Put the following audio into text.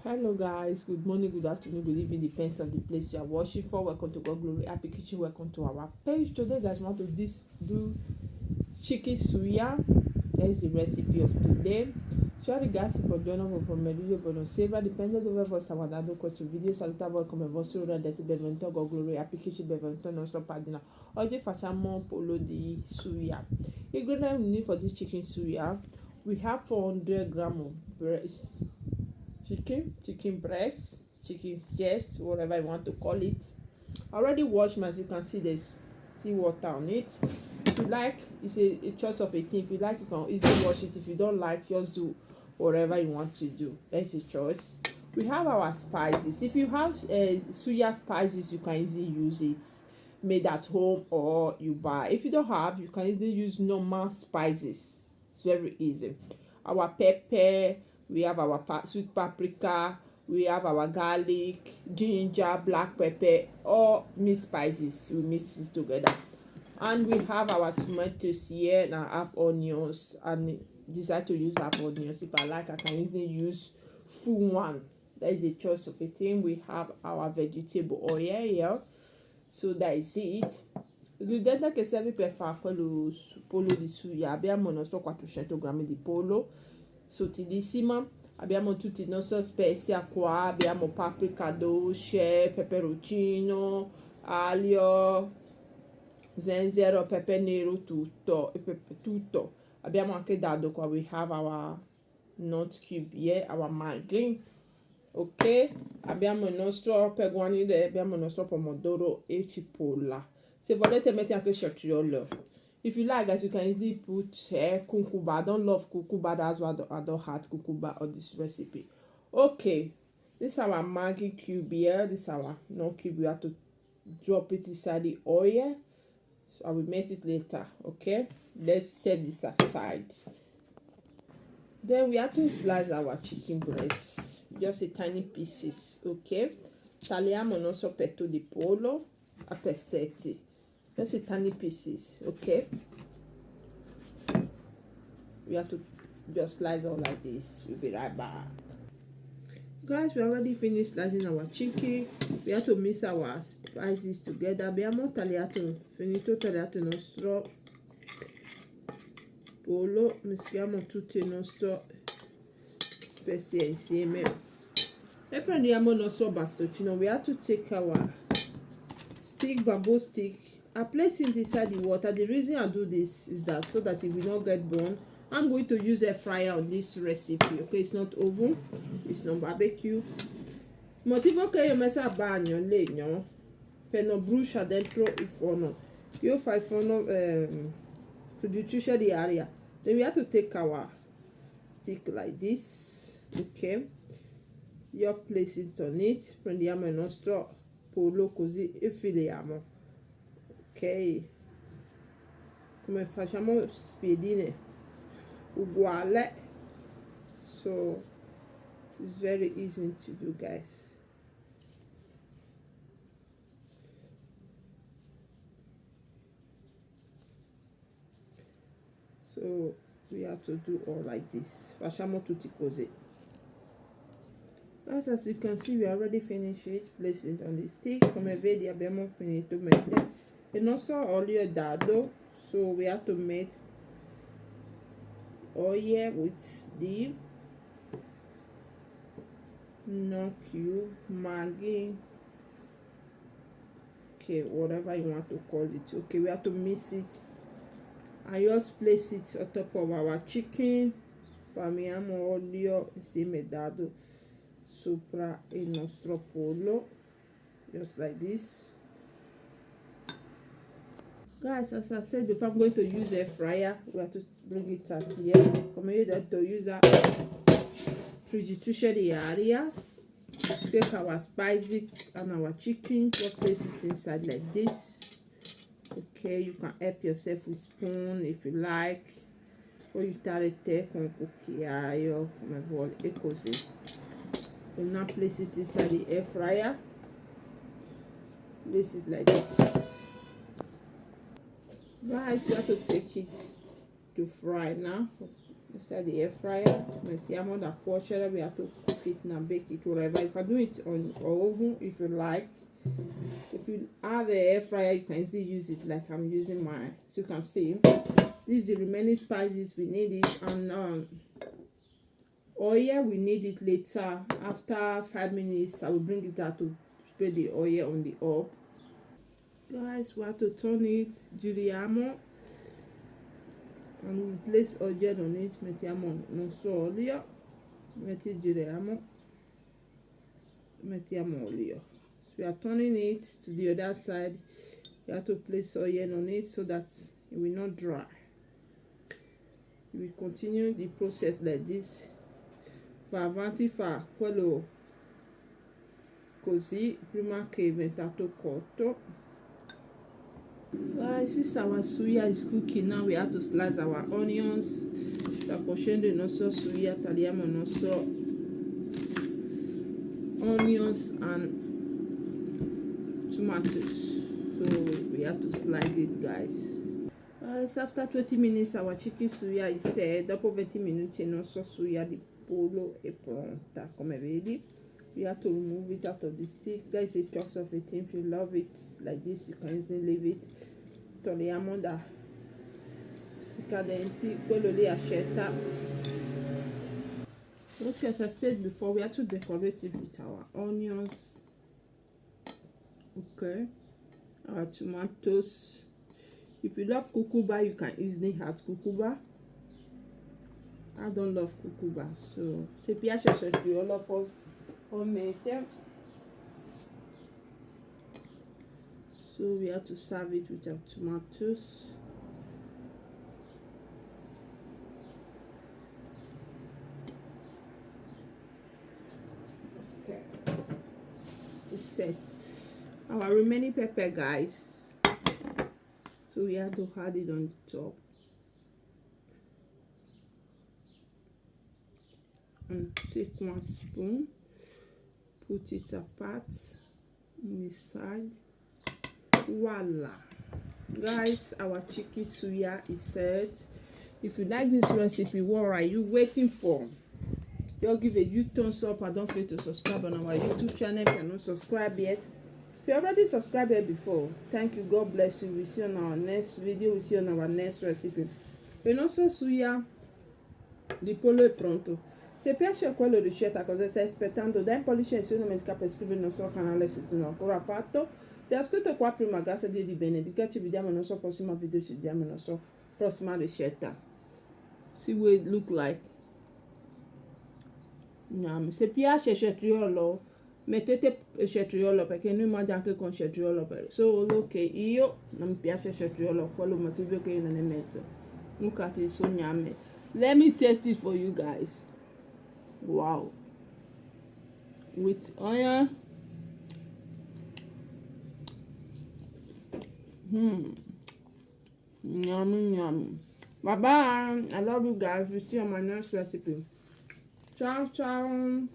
Hello guys, good morning, good afternoon, good evening, depends on the place you are watching for. Welcome to God Glory Happy Kitchen. Welcome to our page. Today guys, we want to do chicken suya. That is the recipe of today. Ciao ragazzi, buongiorno, buon pomeriggio, buonasera, dipende dove voi state guardando questo video. Saluta voi come vostro adesso, benvenuto a God Glory Happy Kitchen, benvenuto alla nostra pagina. Oggi facciamo pollo di suya. Ingredients we need for this chicken suya: we have 400 grams of breast chicken breast, chicken chest, whatever you want to call it. I already washed my, as you can see there's still water on it. If you like, it's a choice of a thing. If you like, you can easily wash it. If you don't like, just do whatever you want to do. That's a choice. We have our spices. If you have suya spices, you can easily use it made at home or you buy. If you don't have, you can easily use normal spices. It's very easy. Our pepper, we have our sweet paprika, we have our garlic, ginger, black pepper, all mixed spices. We mix this together. And we have our tomatoes here, and I have onions, and decide to use half onions. If I like, I can easily use full one. That is the choice of a thing. We have our vegetable oil here. So that is it. L'ingrediente che serve per fare quello pollo di suya: abbiamo il nostro 400 grammi di pollo sottilissima, abbiamo tutti i nostri spezie qua, abbiamo paprika dolce, peperoncino, aglio, zenzero, pepe nero, tutto, tutto. Abbiamo anche dado qua, we have our nut cube here, our maggi, ok? Abbiamo il nostro per guarnire, abbiamo il nostro pomodoro e cipolla. Se volete mettere anche cetriolo. If you like, guys, you can easily put cucumber. I don't love cucumber, that's why I don't add cucumber on this recipe. Okay, this is our Maggi cube here. This is our no cube. We have to drop it inside the oil. So I will make it later. Okay, let's step this aside. Then we have to slice our chicken breast, just a tiny pieces. Okay, tagliamo il nostro petto di pollo a pezzetti. Just a tiny pieces, okay? We have to just slice all like this. We'll be right back. Guys, we already finished slicing our chicken. We have to mix our spices together. Abbiamo finito tagliato il nostro pollo. Mischiamo tutti il nostro spezie insieme. E prendiamo il nostro bastoncino. We have to take our bamboo stick. I place it inside the water. The reason I do this is that so that it will not get burned. I'm going to use a fryer on this recipe. Okay, it's not oven, it's not barbecue. Il motivo che io ho messo a bagno il legno per non brucia dentro il forno. Io fai il forno produce di aria. Then we have to take our stick like this. Okay, io place it on it. Prendiamo il nostro pollo così e filiamo. Ok, come facciamo spiedine uguale, so it's very easy to do, guys. So we have to do all like this. Facciamo tutti così. As you can see, we already finished it. Place it on the stick. Come vedi, abbiamo finito mettere il nostro olio è dado, so we have to make oil with the no cube, Maggi, okay, whatever you want to call it. Okay, we have to mix it. I just place it on top of our chicken. Spalmiamo olio insieme dado sopra il nostro pollo, just like this. Guys, as I said before, I'm going to use a fryer. We have to bring it out here. Come you have to use a friggitrice di aria. Take our spices and our chicken, just place it inside like this. Okay, you can help yourself with spoon if you like. O aiutare te con un cucchiaio, come vuoi, e così. We'll now place it inside the air fryer. Place it like this. Guys, you have to take it to fry now inside the air fryer. Mettiamo da cuocere, we have to cook it now, bake it, whatever. You can do it on or oven if you like. If you have a air fryer, you can easily use it like I'm using mine. So you can see this is the remaining spices we need it, and oil we need it later. After 5 minutes I will bring it out to spread the oil on the up. Guys, we have to turn it, giriamo, and we place oil on it. Mettiamo non so olio, giriamo, mettiamo olio. We are turning it to the other side. You have to place oil on it so that it will not dry. We continue the process like this. Fa avanti, fa quello così prima che è diventato cotto. Guys, since our suya is cooking now, we have to slice our onions. Sta cuocendo il nostro suya, tagliamo il nostro onions and tomatoes. So we have to slice it, guys. After 20 minutes our chicken suya is set. Dopo 20 minuti il nostro suya di pollo è pronta, come vedi. You have to remove it out of the stick. Guys, it talks of it. If you love it like this, you can easily leave it. Togliamo da scadenti, quello lì accetta. Okay, as I said before, we have to decorate it with our onions. Okay, our tomatoes. If you love cucumber, you can easily add cucumber. I don't love cucumber, so se piace il cetriolo può mettere. So we have to serve it with our tomatoes. Okay, it's set. Our remaining pepper, guys. So we have to add it on the top. And take 1 spoon, put it apart on the side. Voila, guys, our chicken suya is set. If you like this recipe, what are you waiting for? Just give a huge thumbs up and don't forget to subscribe on our YouTube channel if you're not subscribed yet. If you already subscribed here before, thank you, God bless you. We'll see you on our next video. We'll see you on our next recipe. E nostro suya di pollo è pronto. Se piace quello ricetta, cosa stai aspettando? Dai un pollice in su, non dimentica per iscriverti al nostro canale se tu non ancora fatto. Se hai iscritto qua prima, grazie a Dio di benedica. Ci vediamo nel nostro prossimo video, ci vediamo nella nostra prossima ricetta. See what it look like. Se piace il cetriolo, mettete il cetriolo, perché noi mangiamo anche con cetriolo, solo che io non mi piace il cetriolo, quello motivo che io non ne metto. Look at it, so yummy. Let me taste it for you guys. Wow, with onion. Yummy, yummy. Bye bye. I love you guys. We'll see you on my next recipe. Ciao, ciao.